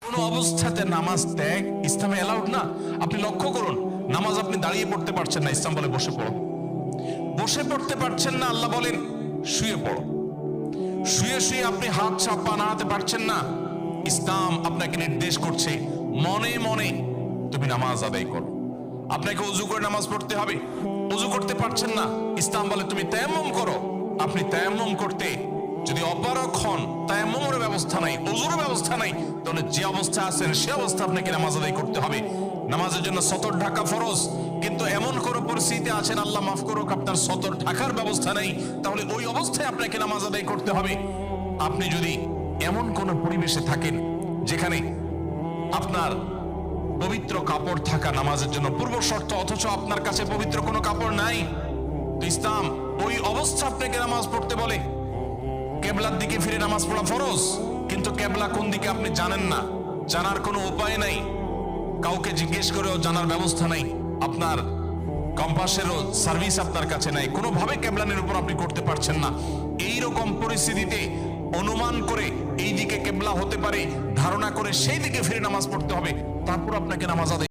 কোন অবস্থাতে নামাজ ত্যাগ ইসলামে অ্যালাউড না। আপনি লক্ষ্য করুন, নামাজ আপনি দাঁড়িয়ে পড়তে পারছেন না, ইসলাম বলে বসে পড়ো। বসে পড়তে পারছেন না, আল্লাহ বলেন শুয়ে পড়ো। শুয়ে শুয়ে আপনি হাত পা নাড়াতে পারছেন না, ইসলাম আপনাকে নির্দেশ করছে মনে মনে তুমি নামাজ আদায় করো। আপনাকে ওযু করে নামাজ পড়তে হবে, ওযু করতে পারছেন না, ইসলাম বলে তুমি তায়াম্মুম করো। আপনি তায়াম্মুম করতে যদি অপারগ হন, তায়াম্মুমের ব্যবস্থা নাই, ওযুর ব্যবস্থা নাই, তাহলে যে অবস্থা আছেন সে অবস্থা আপনাকে নামাজ আদায় করতে হবে। নামাজের জন্য সতর ঢাকা ফরজ, কিন্তু এমন কোন পরিস্থিতিতে আছেন, আল্লাহ মাফ করুক, আপনার সতর ঢাকার ব্যবস্থা নেই, তাহলে ওই অবস্থায় আপনাকে নামাজ আদায় করতে হবে। আপনি যদি এমন কোন পরিবেশে থাকেন যেখানে আপনার পবিত্র কাপড় থাকা নামাজের জন্য পূর্ব শর্ত, অথচ আপনার কাছে পবিত্র কোনো কাপড় নাই, তো ইসলাম ওই অবস্থা আপনাকে নামাজ পড়তে বলে। কেবলার দিকে ফিরে নামাজ পড়া ফরজ, কিন্তু কেবলা কোন দিকে আপনি জানেন না, জানার কোনো উপায় নাই, কাউকে জিজ্ঞেস করেও জানার ব্যবস্থা নাই, আপনার কম্পাসেরও সার্ভিস আপনার কাছে নাই, কোনোভাবে কেবলানের উপর আপনি করতে পারছেন না। এই রকম পরিস্থিতিতে অনুমান করে এই দিকে কেবলা হতে পারে ধারণা করে সেই দিকে ফিরে নামাজ পড়তে হবে, তারপর আপনাকে নামাজ আদায়